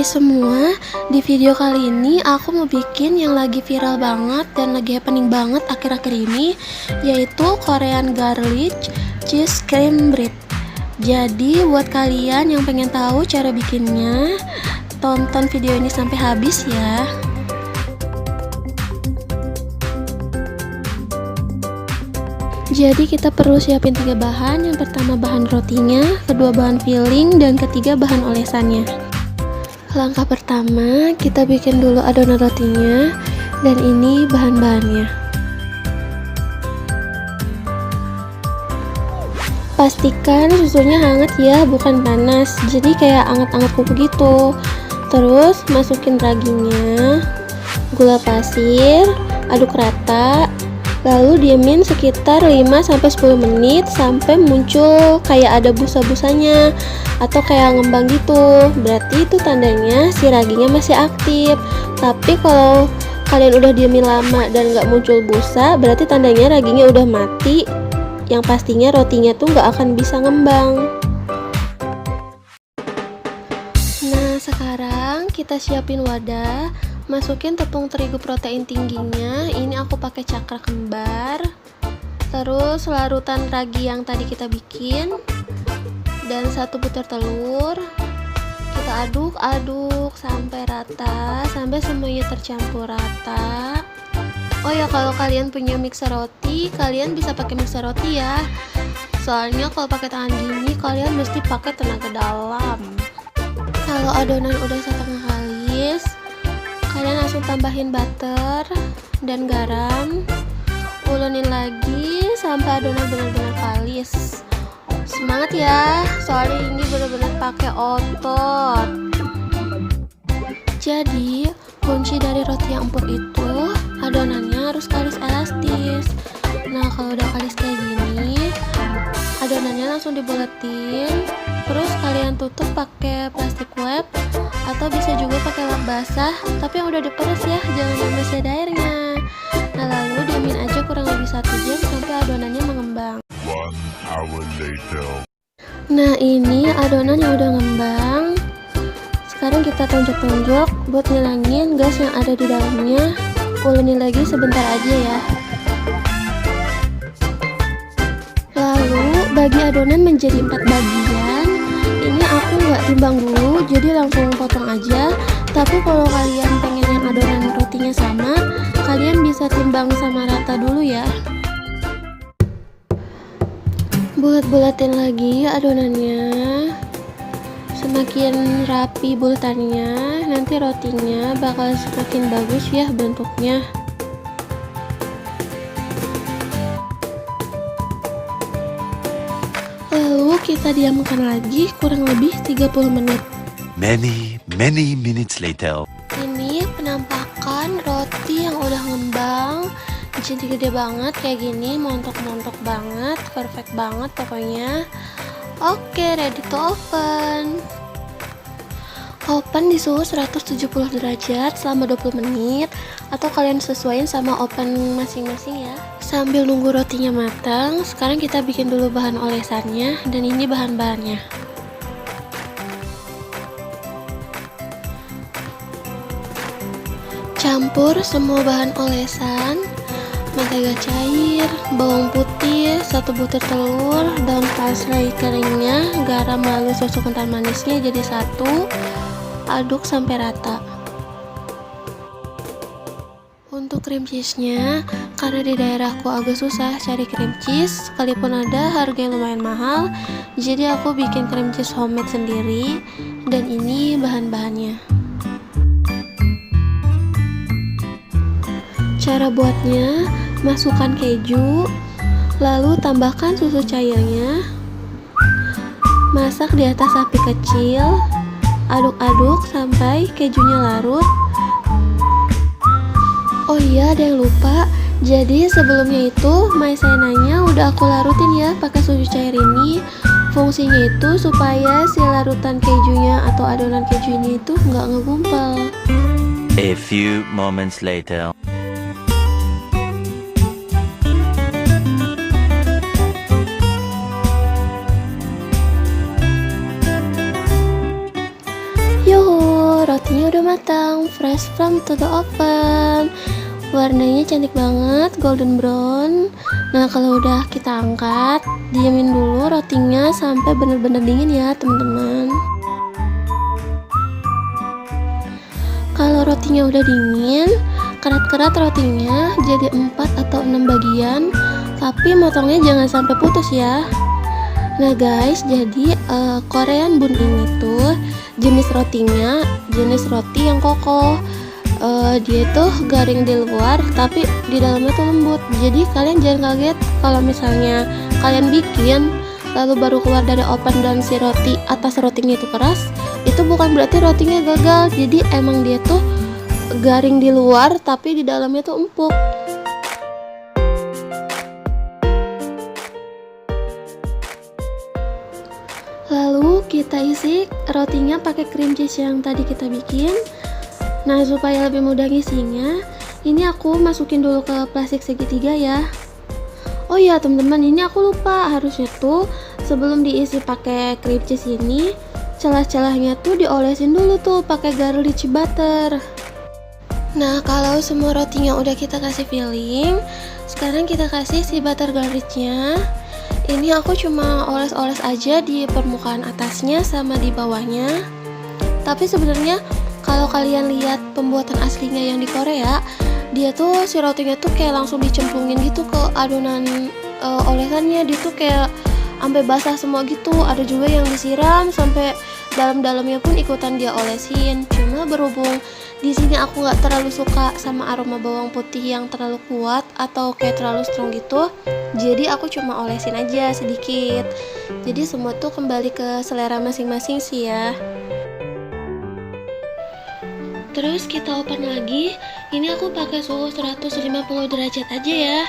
Hai semua, di video kali ini aku mau bikin yang lagi viral banget dan lagi happening banget akhir-akhir ini, yaitu Korean Garlic Cheese Cream Bread. Jadi buat kalian yang pengen tahu cara bikinnya, tonton video ini sampai habis ya. Jadi kita perlu siapin 3 bahan. Yang pertama bahan rotinya, kedua bahan filling, dan ketiga bahan olesannya. Langkah pertama, kita bikin dulu adonan rotinya, dan ini bahan-bahannya. Pastikan susunya hangat ya, bukan panas, jadi kayak anget-anget kuku gitu. Terus masukin raginya, gula pasir, aduk rata, lalu diemin sekitar 5-10 menit sampai muncul kayak ada busa-busanya atau kayak ngembang gitu. Berarti itu tandanya si raginya masih aktif. Tapi kalau kalian udah diemin lama dan nggak muncul busa, berarti tandanya raginya udah mati. Yang pastinya rotinya tuh nggak akan bisa ngembang. Nah sekarang kita siapin wadah, masukin tepung terigu protein tingginya. Ini aku pakai cakra kembar. Terus larutan ragi yang tadi kita bikin, dan 1 butir telur. Kita aduk-aduk sampai rata, sampai semuanya tercampur rata. Oh ya, kalau kalian punya mixer roti, kalian bisa pakai mixer roti ya. Soalnya kalau pakai tangan gini, kalian mesti pakai tenaga dalam. Kalau adonan udah setengah halus, kalian langsung tambahin butter dan garam. Ulenin lagi sampai adonan benar-benar kalis. Semangat ya, soalnya ini benar-benar pakai otot. Jadi kunci dari roti yang empuk itu adonannya harus kalis elastis. Nah kalau udah kalis kayak gini, adonannya langsung dibuletin. Terus kalian tutup pakai plastik wrap atau bisa juga pakai lap basah, tapi yang udah diperes ya, jangan yang masih ada airnya. Nah lalu diemin aja kurang lebih 1 jam sampai adonannya mengembang. 1 hour later. Nah ini adonan yang udah ngembang. Sekarang kita tonjok-tonjok buat ngilangin gas yang ada di dalamnya. Ulenin lagi sebentar aja ya. Lalu bagi adonan menjadi 4 bagian. Ini aku nggak timbang dulu, jadi langsung potong aja. Tapi kalau kalian pengen yang adonan rotinya sama, kalian bisa timbang sama rata dulu ya. Bulat-bulatin lagi adonannya. Semakin rapi bulatannya, nanti rotinya bakal semakin bagus ya bentuknya. Lalu kita diamkan lagi kurang lebih 30 menit. Many minutes later. Ini penampakan roti yang udah ngembang. Jadi gede banget kayak gini, montok-montok banget, perfect banget pokoknya. Oke, ready to open. Open di suhu 170 derajat selama 20 menit, atau kalian sesuaiin sama oven masing-masing ya. Sambil nunggu rotinya matang, sekarang kita bikin dulu bahan olesannya, dan ini bahan-bahannya. Campur semua bahan olesan, mentega cair, bawang putih, 1 butir telur, daun parsley keringnya, garam, lalu susu kental manisnya jadi 1. Aduk sampai rata. Untuk cream cheese-nya, karena di daerahku agak susah cari cream cheese, sekalipun ada harganya lumayan mahal, jadi aku bikin cream cheese homemade sendiri, dan ini bahan-bahannya. Cara buatnya, masukkan keju, lalu tambahkan susu cairnya, masak di atas api kecil, aduk-aduk sampai kejunya larut. Oh iya, ada yang lupa, jadi sebelumnya itu maizenanya udah aku larutin ya pakai susu cair ini. Fungsinya itu supaya si larutan kejunya atau adonan kejunya itu nggak ngegumpal. A few moments later. matang, fresh from to the oven. Warnanya cantik banget, golden brown. Nah, kalau udah kita angkat, diamin dulu rotinya sampai bener-bener dingin ya teman-teman. Kalau rotinya udah dingin, kerat-kerat rotinya jadi 4 atau 6 bagian, tapi motongnya jangan sampai putus ya. Nah guys, jadi Korean bun ini tuh jenis rotinya jenis roti yang kokoh. Dia tuh garing di luar tapi di dalamnya tuh lembut. Jadi kalian jangan kaget kalau misalnya kalian bikin lalu baru keluar dari oven dan si roti atas rotinya itu keras, itu bukan berarti rotinya gagal. Jadi emang dia tuh garing di luar tapi di dalamnya tuh empuk. Lalu kita isi rotinya pakai cream cheese yang tadi kita bikin. Nah, supaya lebih mudah ngisinya, ini aku masukin dulu ke plastik segitiga ya. Oh ya teman-teman, ini aku lupa, harusnya tuh sebelum diisi pakai cream cheese ini, celah-celahnya tuh diolesin dulu tuh pakai garlic butter. Nah, kalau semua rotinya udah kita kasih filling, sekarang kita kasih si butter garlicnya. Ini aku cuma oles-oles aja di permukaan atasnya sama di bawahnya. Tapi sebenarnya kalau kalian lihat pembuatan aslinya yang di Korea, dia tuh si rotinya tuh kayak langsung dicemplungin gitu ke adonan olesannya. Dia tuh kayak sampai basah semua gitu. Ada juga yang disiram sampai dalam-dalamnya pun ikutan dia olesin. Cuma berhubung di sini aku nggak terlalu suka sama aroma bawang putih yang terlalu kuat atau kayak terlalu strong gitu, jadi aku cuma olesin aja sedikit. Jadi semua tuh kembali ke selera masing-masing sih ya. Terus kita open lagi. Ini aku pakai suhu 150 derajat aja ya.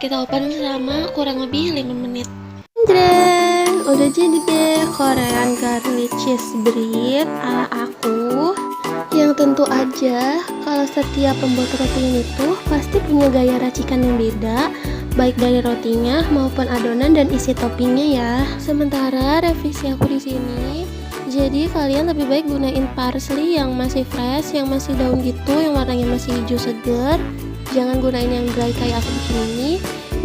Kita open selama kurang lebih 5 menit. Jreng, udah jadi deh Korean garlic cheese bread ala aku. Yang tentu aja kalau setiap pembuat roti ini tuh pasti punya gaya racikan yang beda, baik dari rotinya maupun adonan dan isi toppingnya ya. Sementara revisi aku di sini, jadi kalian lebih baik gunain parsley yang masih fresh, yang masih daun gitu, yang warnanya masih hijau segar. Jangan gunain yang dry kayak aku bikin ini.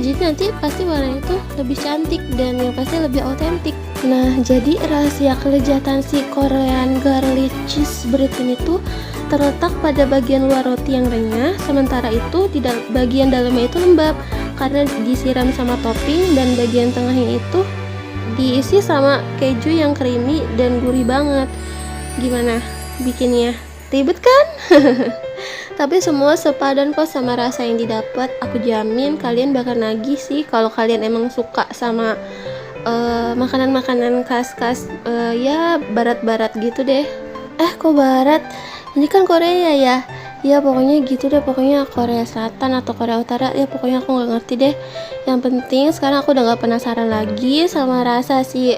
Jadi nanti pasti warnanya tuh lebih cantik dan yang pasti lebih otentik. Nah, jadi rahasia kelezatan si Korean garlic cheese bread ini tuh terletak pada bagian luar roti yang renyah, sementara itu di bagian dalamnya itu lembab karena disiram sama topping, dan bagian tengahnya itu diisi sama keju yang creamy dan gurih banget. Gimana bikinnya? Ribet kan? Tapi semua sepadan kok sama rasa yang didapat. Aku jamin kalian bakal nagih sih kalau kalian emang suka sama makanan-makanan khas-khas ya barat-barat gitu deh. Kok barat? Ini kan Korea ya. Ya pokoknya gitu deh, pokoknya Korea Selatan atau Korea Utara ya, pokoknya aku nggak ngerti deh. Yang penting sekarang aku udah nggak penasaran lagi sama rasa si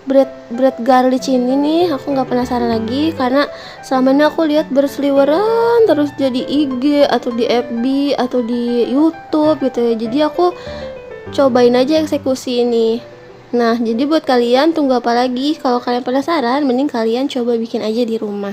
bread garlic ini nih. Aku nggak penasaran lagi karena selama ini aku lihat berseliweran terus jadi IG atau di FB atau di YouTube gitu ya. Jadi aku cobain aja eksekusi ini. Nah, jadi buat kalian tunggu apa lagi? Kalau kalian penasaran, mending kalian coba bikin aja di rumah.